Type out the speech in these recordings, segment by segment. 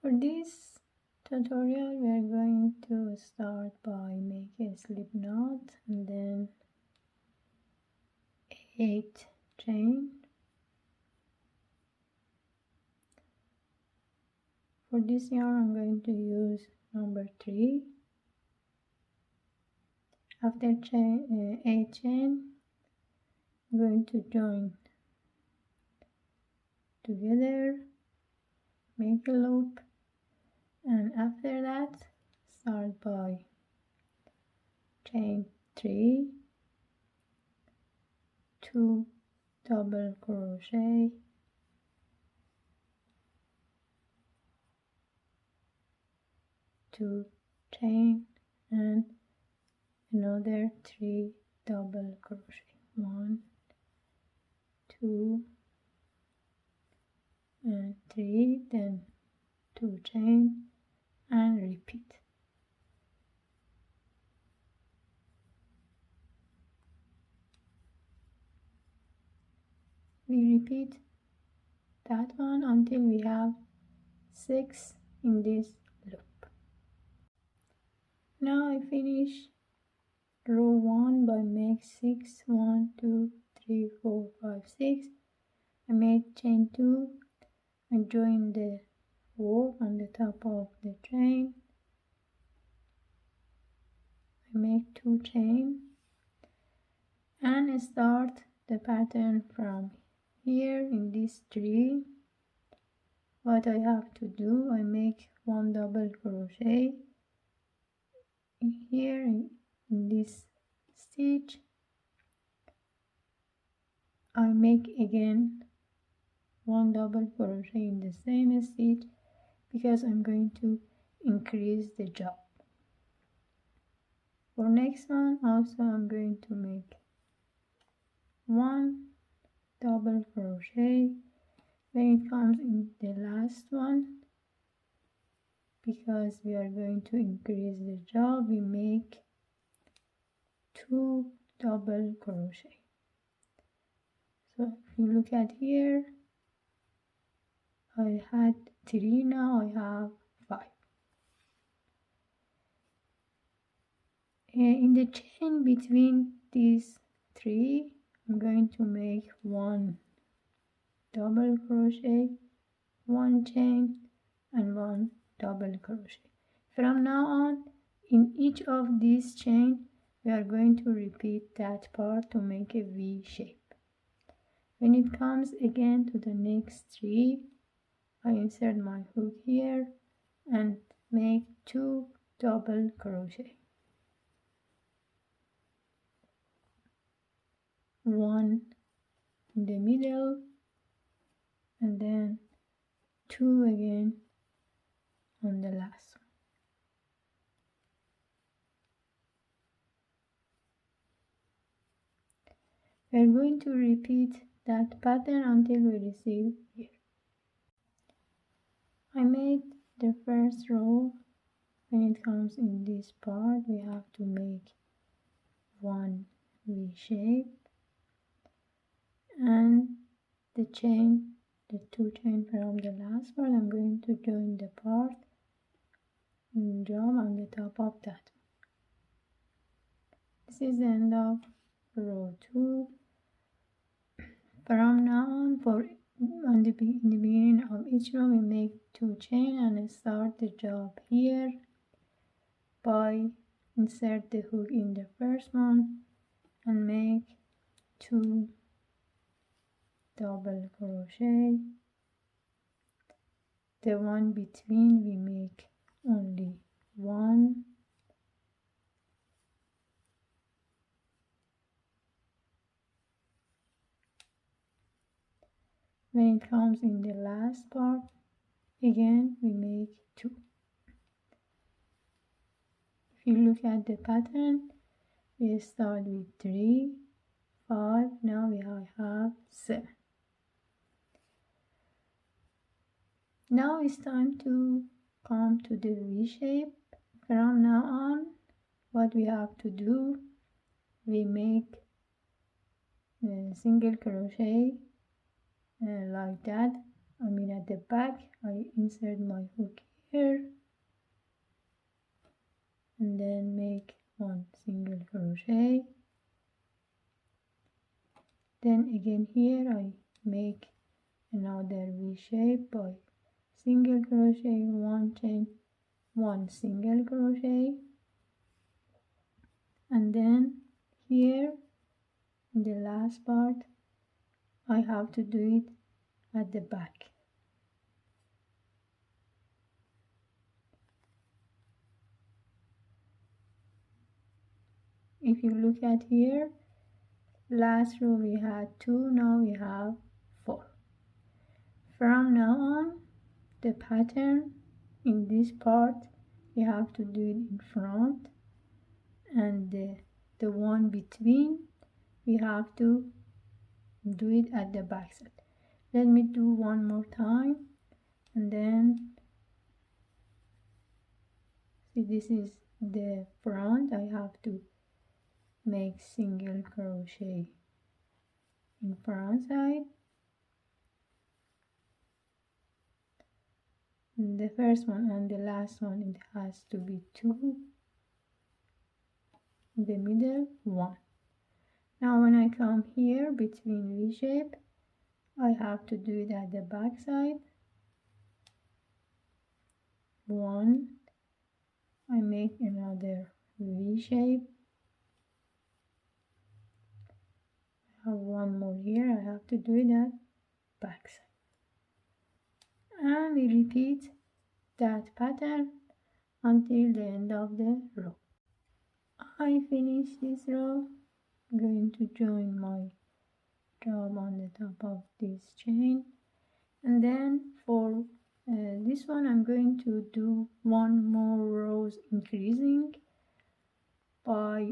For this tutorial we are going to start by making a slip knot and then 8 chain. For this yarn I'm going to use number 3. After 8 chain I'm going to join together, make a loop, and after that start by chain 3, 2 double crochet, 2 chain, and another 3 double crochet, 1, 2 and 3, then 2 chain and repeat. We repeat that one until we have 6 in this loop. Now I finish row 1 by make 6, 1, 2, 3, 4, 5, 6. I made chain 2 and join the 4 on the top of the chain. I make 2 chain and start the pattern from here in this tree. What I have to do, I make 1 double crochet here in this stitch. I make again 1 double crochet in the same stitch because I'm going to increase the job. For next one also I'm going to make 1 double crochet when it comes in the last one. Because we are going to increase the job, we make 2 double crochet. So if you look at here, I had 3, now I have 5. In the chain between these 3, I'm going to make 1 double crochet, 1 chain and 1 double crochet. From now on, in each of these chains, we are going to repeat that part to make a V shape. When it comes again to the next 3, I insert my hook here and make 2 double crochet. 1 in the middle and then 2 again on the last one. We are going to repeat that pattern until we receive here. I made the first row. When it comes in this part, we have to make 1 V shape and the chain, the 2 chain from the last part, I'm going to join the part and job on the top of that. This is the end of row 2. From now on, in the beginning of each row, we make 2 chain and start the job here by insert the hook in the first one and make 2 double crochet. The one between we make only 1. When it comes in the last part, again we make 2. If you look at the pattern, we start with 3, 5, now we have 7. Now it's time to come to the V shape. From now on, what we have to do, we make a single crochet like that. I mean at the back, I insert my hook here and then make one single crochet. Then again here I make another V shape by single crochet, one chain, one single crochet, and then here in the last part I have to do it at the back. If you look at here, last row we had 2, now we have 4. From now on, the pattern in this part you have to do it in front, and the one between we have to do it at the back side. Let me do one more time, and then see, this is the front. I have to make single crochet in front side. The first one and the last one, it has to be 2, in the middle 1. Now when I come here between V shape, I have to do it at the back side. 1, I make another V shape. I have one more here, I have to do it at back side. And we repeat that pattern until the end of the row. I finish this row. I'm going to join my job on the top of this chain, and then for this one I'm going to do one more rows increasing by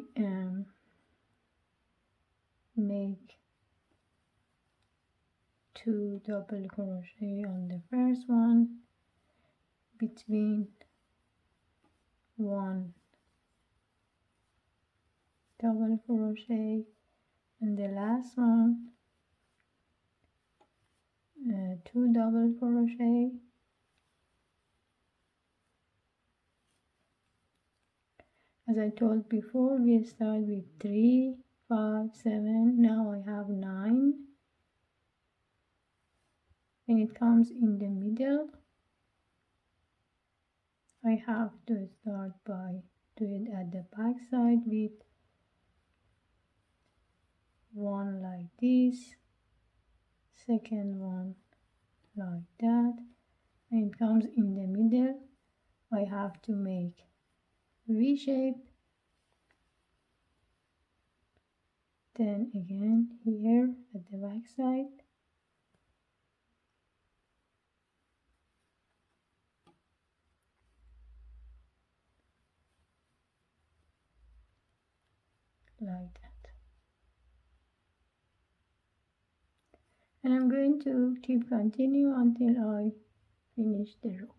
make 2 double crochet on the first one, between 1 double crochet, and the last one 2 double crochet. As I told before, we start with 3, 5, 7, now I have 9. When it comes in the middle, I have to start by doing it at the back side with 1 like this, second one like that. When it comes in the middle, I have to make V shape, then again here at the back side, like that. And I'm going to keep continue until I finish the row.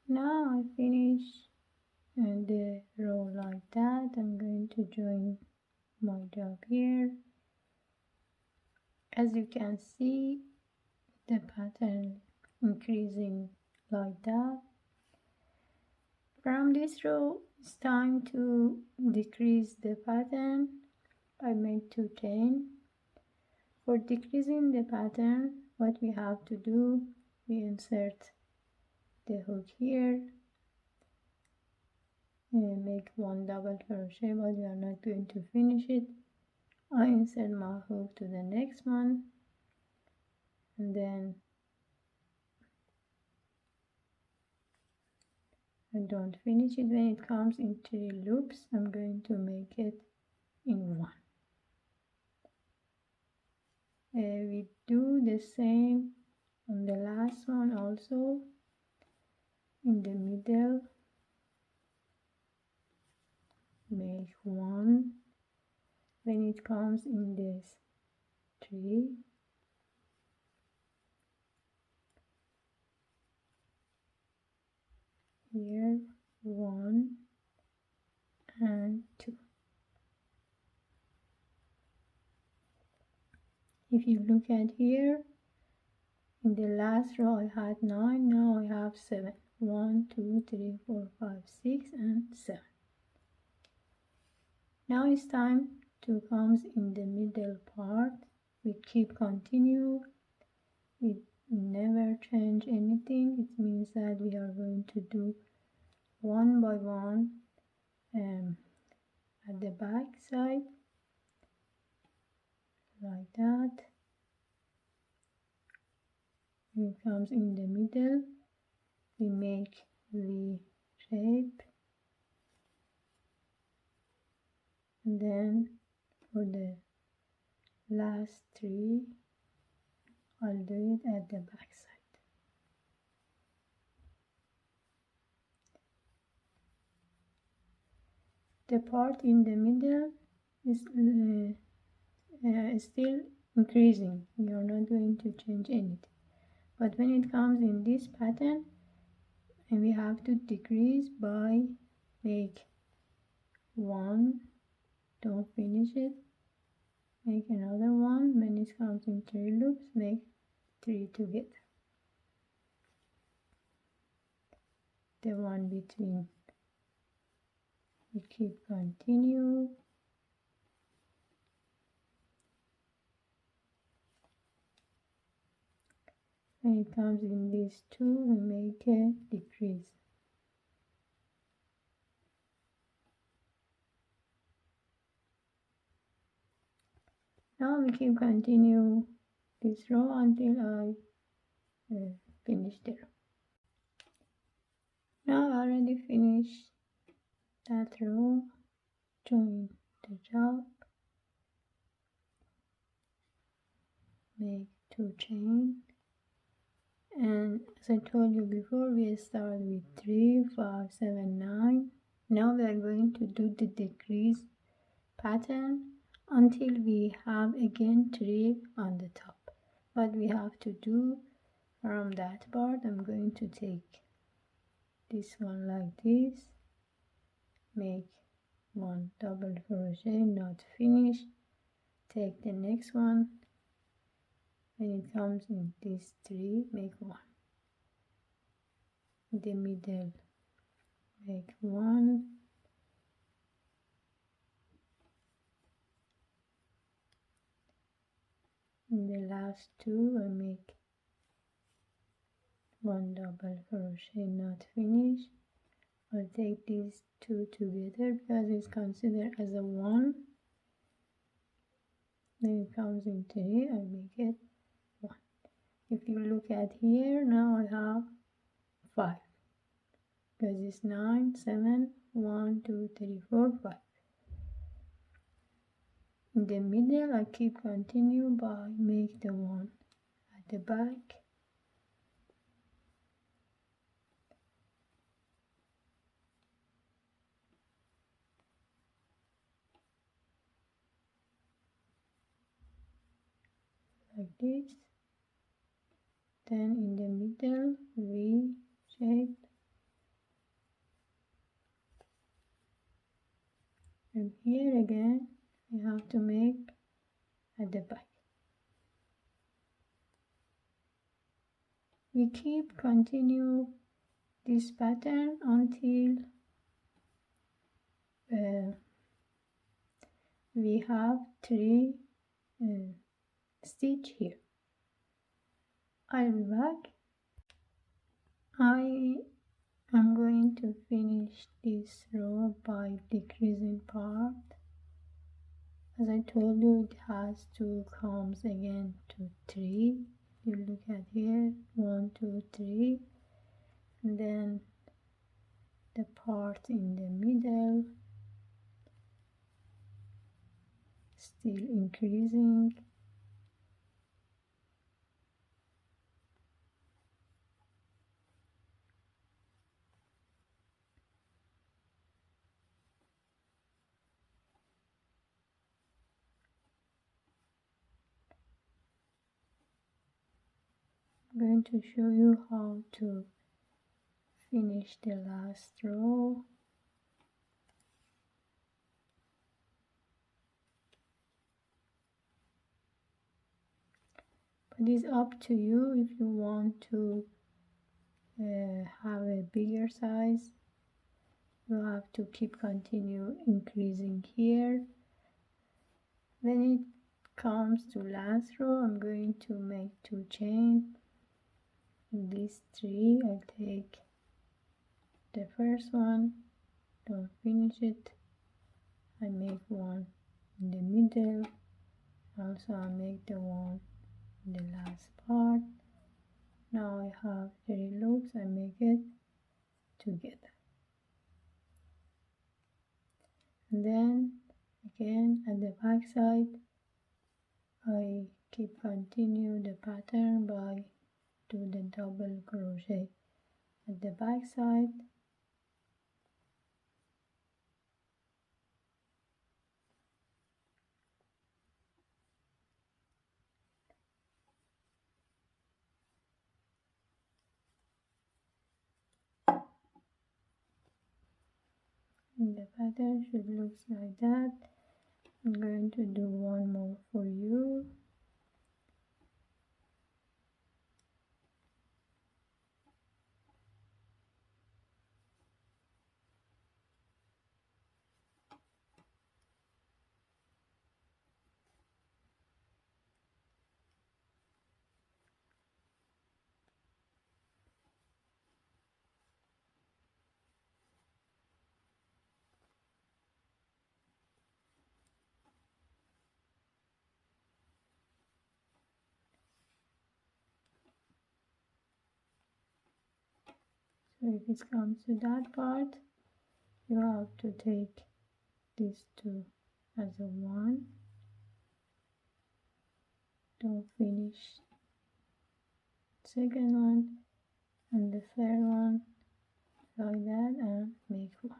Now I finish the row like that. I'm going to join my job here. As you can see, the pattern increasing like that. From this row, it's time to decrease the pattern. I made 2 chains. For decreasing the pattern, what we have to do, we insert the hook here and make 1 double crochet, but we are not going to finish it. I insert my hook to the next one, and then I don't finish it. When it comes in 3 loops, I'm going to make it in 1. We do the same on the last one also. In the middle, make 1. When it comes in this 3, here 1 and 2. If you look at here, In the last row I had 9, now I have 7. 1, 2, 3, 4, 5, 6 and 7. Now it's time to come in the middle part. We keep continue. We never change anything. It means that we are going to do one by one at the back side like that. It comes in the middle. We make V shape, and then for the last 3 I'll do it at the back side. The part in the middle is still increasing. We are not going to change anything, but when it comes in this pattern, and we have to decrease by make 1, don't finish it, make another one. When it comes in 3 loops, make 3 together. The one between, we keep continue. When it comes in these 2, we make a decrease. Now we keep continue this row until I finish the row. Now I already finished that row. Join the job, make 2 chain, and as I told you before, we start with 3, 5, 7, 9. Now we are going to do the decrease pattern until we have again 3 on the top. What we have to do from that part, I'm going to take this one like this, make 1 double crochet, not finished, take the next one. When it comes in these 3, make 1. In the middle, make 1. In the last 2, I make 1 double crochet, not finished. I'll take these 2 together because it's considered as a 1. Then it comes in 3, I make it 1. If you look at here, now I have 5 because it's 9, 7, 1, 2, 3, 4, 5. In the middle, I keep continue by make the 1 at the back. Like this. Then in the middle, V shape. And here again, you have to make at the back. We keep continue this pattern until we have 3 stitch here. I'll be back. I am going to finish this row by decreasing part. As I told you, it has to come again to 3. You look at here, 1, 2, 3, and then the part in the middle still increasing. I'm going to show you how to finish the last row. It is up to you if you want to have a bigger size. You have to continue increasing here. When it comes to last row, I'm going to make 2 chains. In these 3, I'll take the first one, don't finish it, I make 1 in the middle, also I make the one in the last part. Now I have 3 loops, I make it together. And then again at the back side, I continue the pattern by do the double crochet at the back side. And the pattern should look like that. I'm going to do one more for you. So if it comes to that part, you have to take these 2 as a 1. Don't finish second one and the third one like that and make 1.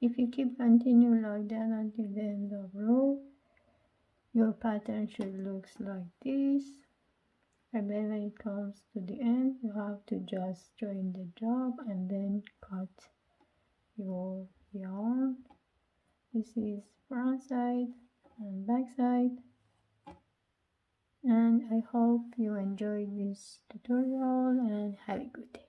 If you keep continue like that until the end of row, your pattern should look like this. And then when it comes to the end, you have to just join the job and then cut your yarn. This is front side and back side. And I hope you enjoyed this tutorial and have a good day.